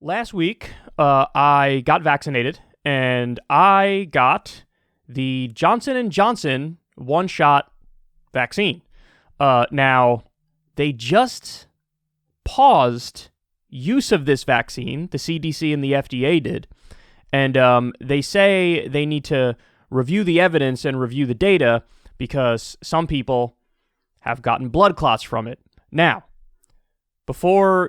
Last week, I got vaccinated, and I got the Johnson & Johnson one-shot vaccine. Now, they just paused use of this vaccine, the CDC and the FDA did, and they say they need to review the evidence and review the data because some people have gotten blood clots from it. Now, before,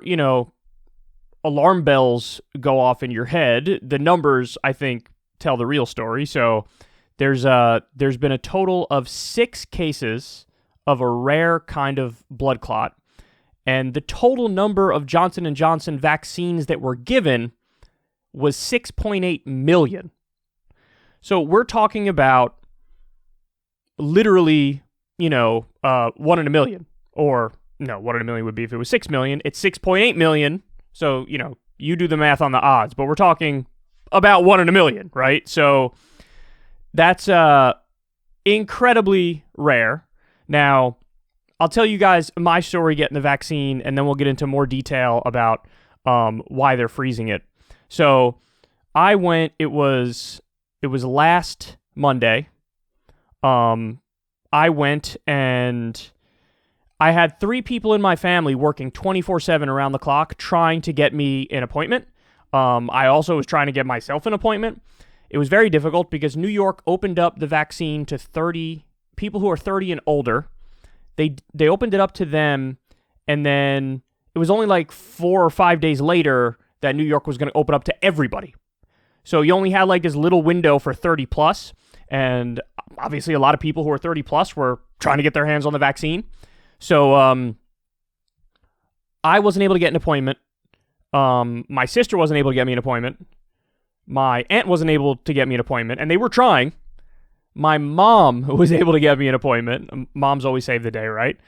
alarm bells go off in your head, the numbers, I think, tell the real story. So there's been a total of 6 cases of a rare kind of blood clot, and the total number of Johnson & Johnson vaccines that were given was 6.8 million. So we're talking about literally, 1 in a million. Or, no, 1 in a million would be if it was 6 million. It's 6.8 million. So, you do the math on the odds, but we're talking about 1 in a million, right? So that's incredibly rare. Now, I'll tell you guys my story getting the vaccine, and then we'll get into more detail about why they're freezing it. So I went, it was last Monday. I went and I had 3 people in my family working 24/7 around the clock trying to get me an appointment. I also was trying to get myself an appointment. It was very difficult because New York opened up the vaccine to 30 people who are 30 and older. They opened it up to them, and then it was only like 4 or 5 days later that New York was going to open up to everybody. So you only had like this little window for 30 plus, and obviously a lot of people who are 30 plus were trying to get their hands on the vaccine. So I wasn't able to get an appointment. My sister wasn't able to get me an appointment. My aunt wasn't able to get me an appointment, and they were trying. My mom was able to get me an appointment. Moms always save the day, right?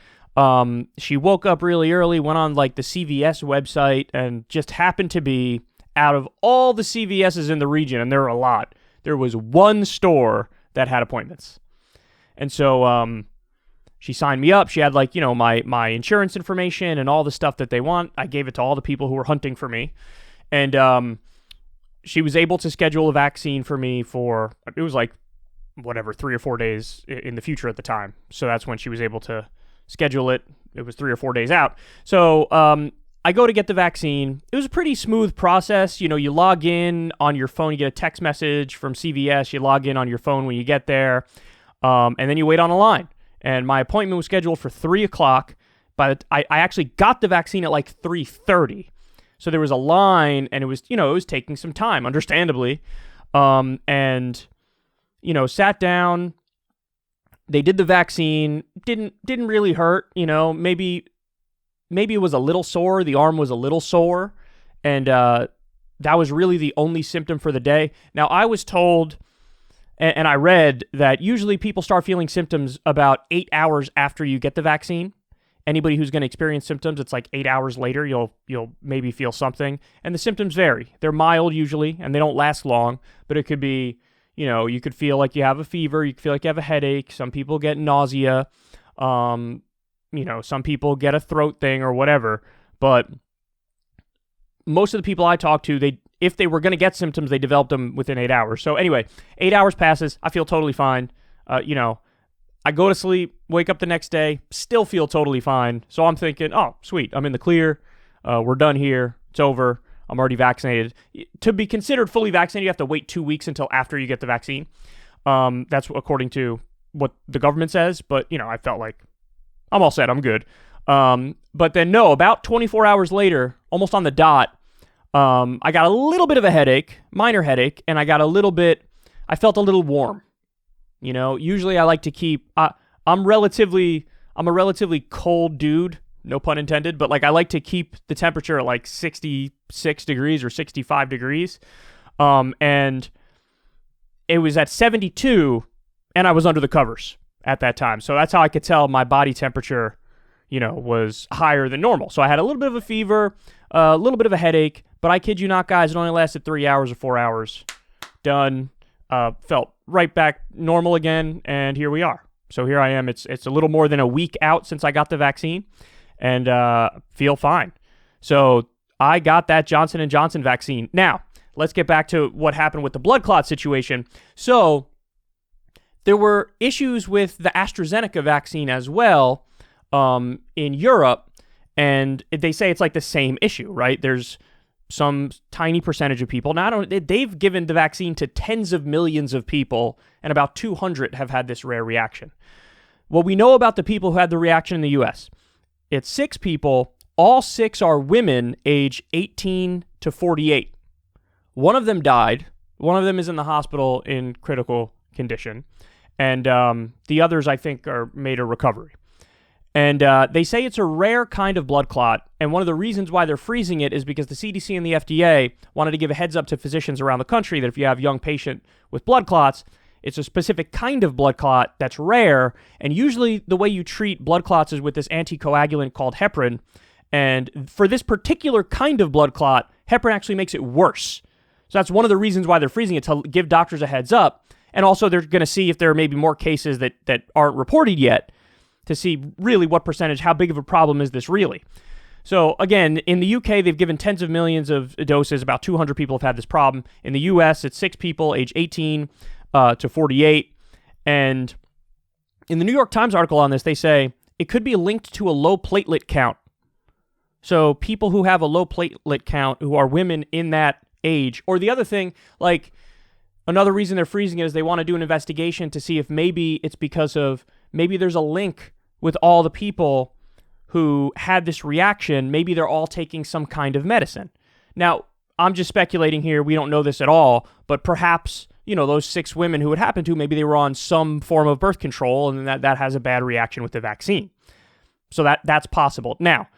She woke up really early, went on like the CVS website, and just happened to be out of all the CVSs in the region, and there are a lot, there was one store that had appointments. And so she signed me up. She had like, my insurance information and all the stuff that they want. I gave it to all the people who were hunting for me. And she was able to schedule a vaccine for me for, it was like, 3 or 4 days in the future at the time. So that's when she was able to schedule it. It was 3 or 4 days out. So I go to get the vaccine. It was a pretty smooth process. You log in on your phone, you get a text message from CVS, you log in on your phone when you get there, and then you wait on a line. And my appointment was scheduled for 3 o'clock, but I actually got the vaccine at like 3:30. So there was a line, and it was taking some time, understandably. And sat down. They did the vaccine. Didn't really hurt. Maybe it was a little sore. The arm was a little sore, and that was really the only symptom for the day. Now, I was told, and I read that usually people start feeling symptoms about 8 hours after you get the vaccine. Anybody who's going to experience symptoms, it's like 8 hours later, you'll maybe feel something. And the symptoms vary. They're mild usually, and they don't last long, but it could be, you could feel like you have a fever, you could feel like you have a headache. Some people get nausea. Some people get a throat thing or whatever. But most of the people I talked to, if they were going to get symptoms, they developed them within 8 hours. So anyway, 8 hours passes. I feel totally fine. I go to sleep, wake up the next day, still feel totally fine. So I'm thinking, oh, sweet, I'm in the clear. We're done here. It's over. I'm already vaccinated. To be considered fully vaccinated, you have to wait 2 weeks until after you get the vaccine. That's according to what the government says. But, I felt like I'm all set. I'm good. But then, no, about 24 hours later, almost on the dot, I got a little bit of a headache, minor headache, and I felt a little warm. Usually I like to keep, I'm a relatively cold dude, no pun intended, but like I like to keep the temperature at like 66 degrees or 65 degrees. And it was at 72 and I was under the covers at that time. So that's how I could tell my body temperature, was higher than normal. So I had a little bit of a fever, a little bit of a headache, but I kid you not, guys, it only lasted 3 hours or 4 hours. Done. Felt right back normal again, and here we are. So here I am. It's a little more than a week out since I got the vaccine, and feel fine. So I got that Johnson & Johnson vaccine. Now, let's get back to what happened with the blood clot situation. So there were issues with the AstraZeneca vaccine as well in Europe, and they say it's like the same issue, right? There's some tiny percentage of people. Now, they've given the vaccine to tens of millions of people, and about 200 have had this rare reaction. What we know about the people who had the reaction in the U.S., it's 6 people. All 6 are women age 18 to 48. One of them died. One of them is in the hospital in critical condition. And the others, I think, are made a recovery. And they say it's a rare kind of blood clot, and one of the reasons why they're freezing it is because the CDC and the FDA wanted to give a heads up to physicians around the country that if you have a young patient with blood clots, it's a specific kind of blood clot that's rare, and usually the way you treat blood clots is with this anticoagulant called heparin, and for this particular kind of blood clot, heparin actually makes it worse. So that's one of the reasons why they're freezing it, to give doctors a heads up, and also they're going to see if there are maybe more cases that aren't reported yet, to see really what percentage, how big of a problem is this really. So again, in the UK, they've given tens of millions of doses. About 200 people have had this problem. In the US, it's 6 people, age 18 to 48. And in the New York Times article on this, they say it could be linked to a low platelet count. So people who have a low platelet count, who are women in that age. Or the other thing, like another reason they're freezing it is they want to do an investigation to see if maybe it's because of, maybe there's a link with all the people who had this reaction. Maybe they're all taking some kind of medicine. Now, I'm just speculating here. We don't know this at all, but perhaps, those 6 women who it happened to, maybe they were on some form of birth control and that has a bad reaction with the vaccine. So that's possible. Now,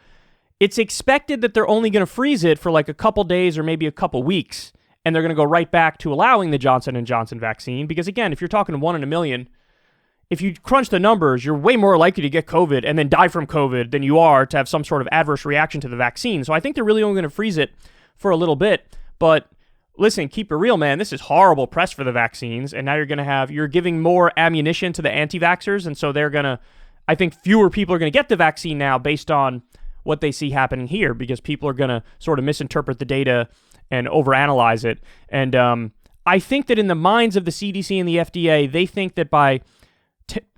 it's expected that they're only going to freeze it for like a couple days or maybe a couple weeks, and they're going to go right back to allowing the Johnson & Johnson vaccine because, again, if you're talking 1 in a million, if you crunch the numbers, you're way more likely to get COVID and then die from COVID than you are to have some sort of adverse reaction to the vaccine. So I think they're really only going to freeze it for a little bit. But listen, keep it real, man. This is horrible press for the vaccines. And now you're giving more ammunition to the anti-vaxxers. And so I think fewer people are going to get the vaccine now based on what they see happening here, because people are going to sort of misinterpret the data and overanalyze it. And I think that in the minds of the CDC and the FDA, they think that by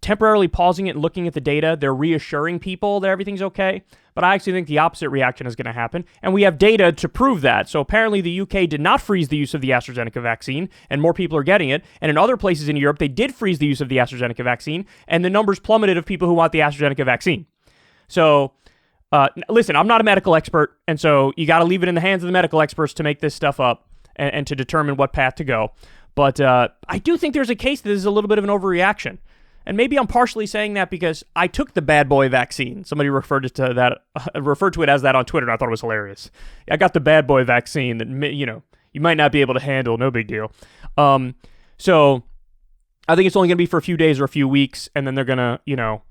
temporarily pausing it and looking at the data, they're reassuring people that everything's okay. But I actually think the opposite reaction is going to happen. And we have data to prove that. So apparently the UK did not freeze the use of the AstraZeneca vaccine, and more people are getting it. And in other places in Europe, they did freeze the use of the AstraZeneca vaccine, and the numbers plummeted of people who want the AstraZeneca vaccine. So listen, I'm not a medical expert, and so you got to leave it in the hands of the medical experts to make this stuff up and to determine what path to go. But I do think there's a case that this is a little bit of an overreaction. And maybe I'm partially saying that because I took the bad boy vaccine. Somebody referred to it as that on Twitter, and I thought it was hilarious. I got the bad boy vaccine that, you might not be able to handle. No big deal. So I think it's only going to be for a few days or a few weeks, and then they're going to,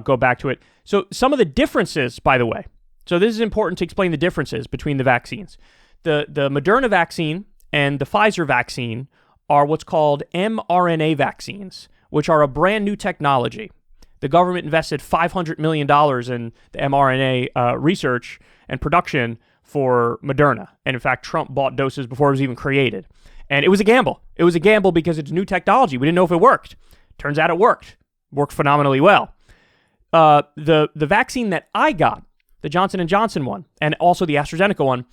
go back to it. So some of the differences, by the way. So this is important to explain the differences between the vaccines. The Moderna vaccine and the Pfizer vaccine are what's called mRNA vaccines, which are a brand new technology. The government invested $500 million in the mRNA research and production for Moderna. And in fact, Trump bought doses before it was even created. And it was a gamble. It was a gamble because it's new technology. We didn't know if it worked. Turns out it worked. Worked phenomenally well. The vaccine that I got, the Johnson & Johnson one, and also the AstraZeneca one,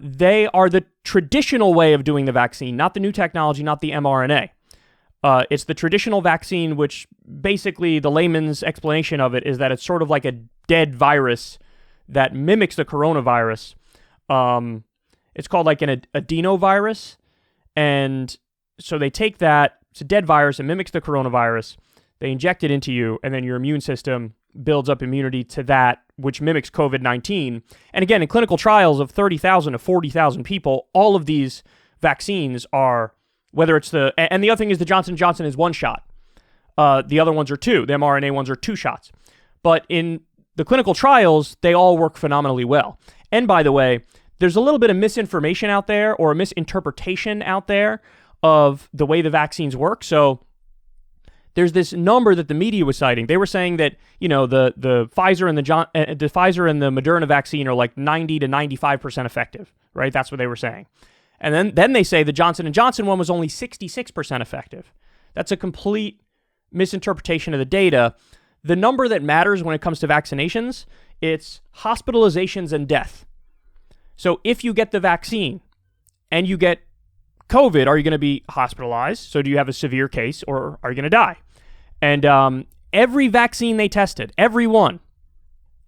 they are the traditional way of doing the vaccine, not the new technology, not the mRNA. It's the traditional vaccine, which basically the layman's explanation of it is that it's sort of like a dead virus that mimics the coronavirus. It's called like an adenovirus. And so they take that, it's a dead virus, it mimics the coronavirus. They inject it into you, and then your immune system builds up immunity to that, which mimics COVID-19. And again, in clinical trials of 30,000 to 40,000 people, all of these vaccines are, whether it's and the other thing is the Johnson & Johnson is 1 shot. The other ones are 2. The mRNA ones are 2 shots. But in the clinical trials, they all work phenomenally well. And by the way, there's a little bit of misinformation out there, or a misinterpretation out there of the way the vaccines work. So there's this number that the media was citing. They were saying that, the Pfizer and the Pfizer and the Moderna vaccine are like 90 to 95% effective, right? That's what they were saying. And then they say the Johnson & Johnson one was only 66% effective. That's a complete misinterpretation of the data. The number that matters when it comes to vaccinations, it's hospitalizations and death. So if you get the vaccine and you get COVID, are you going to be hospitalized? So do you have a severe case, or are you going to die? And every vaccine they tested, every one,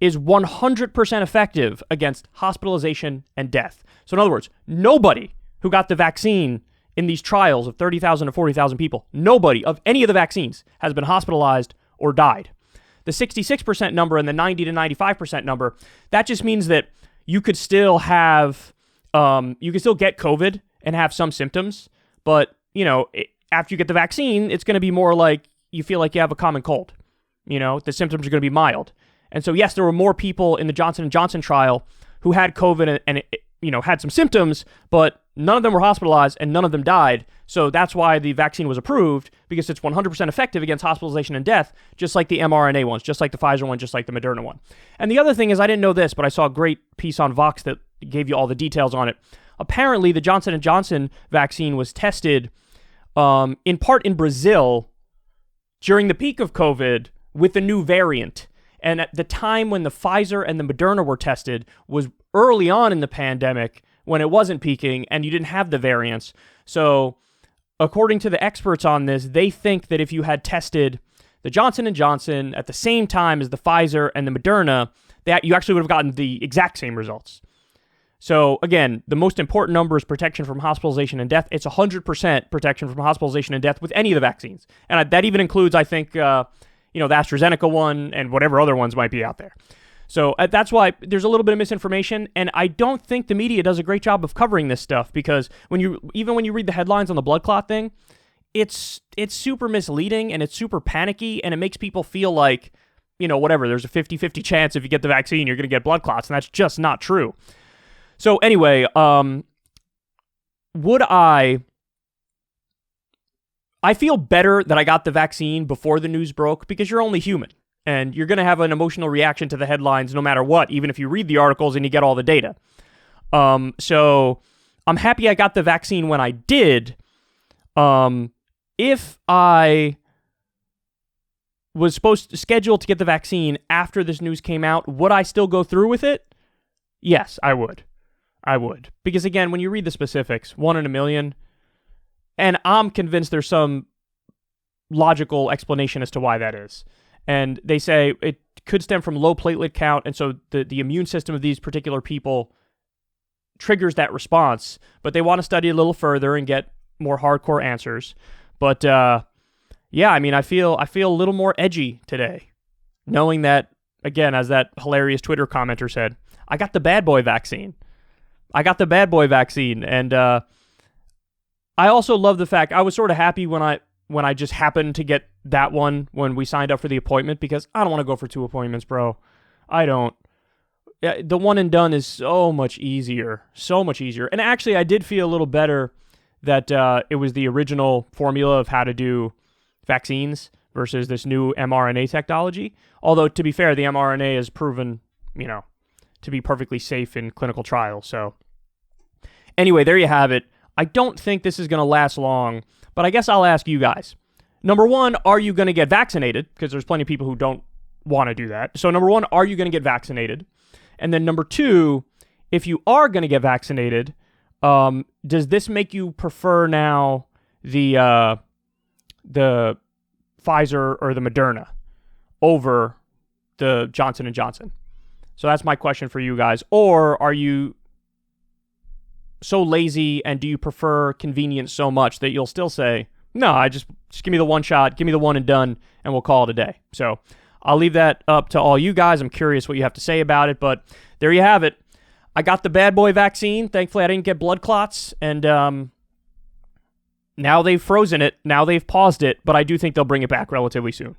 is 100% effective against hospitalization and death. So in other words, nobody who got the vaccine in these trials of 30,000 to 40,000 people, nobody of any of the vaccines has been hospitalized or died. The 66% number and the 90 to 95% number, that just means that you could still have, you could still get COVID and have some symptoms, but, after you get the vaccine, it's going to be more like you feel like you have a common cold. The symptoms are going to be mild. And so, yes, there were more people in the Johnson & Johnson trial who had COVID and had some symptoms, but none of them were hospitalized and none of them died. So that's why the vaccine was approved, because it's 100% effective against hospitalization and death, just like the mRNA ones, just like the Pfizer one, just like the Moderna one. And the other thing is, I didn't know this, but I saw a great piece on Vox that gave you all the details on it. Apparently, the Johnson & Johnson vaccine was tested in part in Brazil during the peak of COVID with the new variant. And at the time when the Pfizer and the Moderna were tested was early on in the pandemic, when it wasn't peaking and you didn't have the variants. So according to the experts on this, they think that if you had tested the Johnson & Johnson at the same time as the Pfizer and the Moderna, that you actually would have gotten the exact same results. So again, the most important number is protection from hospitalization and death. It's 100% protection from hospitalization and death with any of the vaccines. And that even includes, I think, the AstraZeneca one and whatever other ones might be out there. So that's why there's a little bit of misinformation, and I don't think the media does a great job of covering this stuff, because when you read the headlines on the blood clot thing, it's super misleading and it's super panicky, and it makes people feel like, there's a 50-50 chance if you get the vaccine, you're going to get blood clots, and that's just not true. So anyway, I feel better that I got the vaccine before the news broke, because you're only human. And you're going to have an emotional reaction to the headlines no matter what, even if you read the articles and you get all the data. So I'm happy I got the vaccine when I did. If I was scheduled to get the vaccine after this news came out, would I still go through with it? Yes, I would. Because again, when you read the specifics, 1 in a million, and I'm convinced there's some logical explanation as to why that is. And they say it could stem from low platelet count, and so the immune system of these particular people triggers that response. But they want to study a little further and get more hardcore answers. But I feel a little more edgy today, knowing that, again, as that hilarious Twitter commenter said, I got the bad boy vaccine. And I also love the fact I was sort of happy when I just happened to get that one when we signed up for the appointment, because I don't want to go for 2 appointments, bro. I don't. The one and done is so much easier. And actually, I did feel a little better that it was the original formula of how to do vaccines versus this new mRNA technology. Although, to be fair, the mRNA has proven, to be perfectly safe in clinical trials. So anyway, there you have it. I don't think this is going to last long, but I guess I'll ask you guys. Number one, are you going to get vaccinated? Because there's plenty of people who don't want to do that. So number one, are you going to get vaccinated? And then number two, if you are going to get vaccinated, does this make you prefer now the Pfizer or the Moderna over the Johnson & Johnson? So that's my question for you guys. Or are you so lazy, and do you prefer convenience so much that you'll still say, no, just give me the one shot, give me the one and done, and we'll call it a day? So I'll leave that up to all you guys. I'm curious what you have to say about it, but there you have it. I got the bad boy vaccine. Thankfully, I didn't get blood clots, and now they've frozen it. Now they've paused it, but I do think they'll bring it back relatively soon.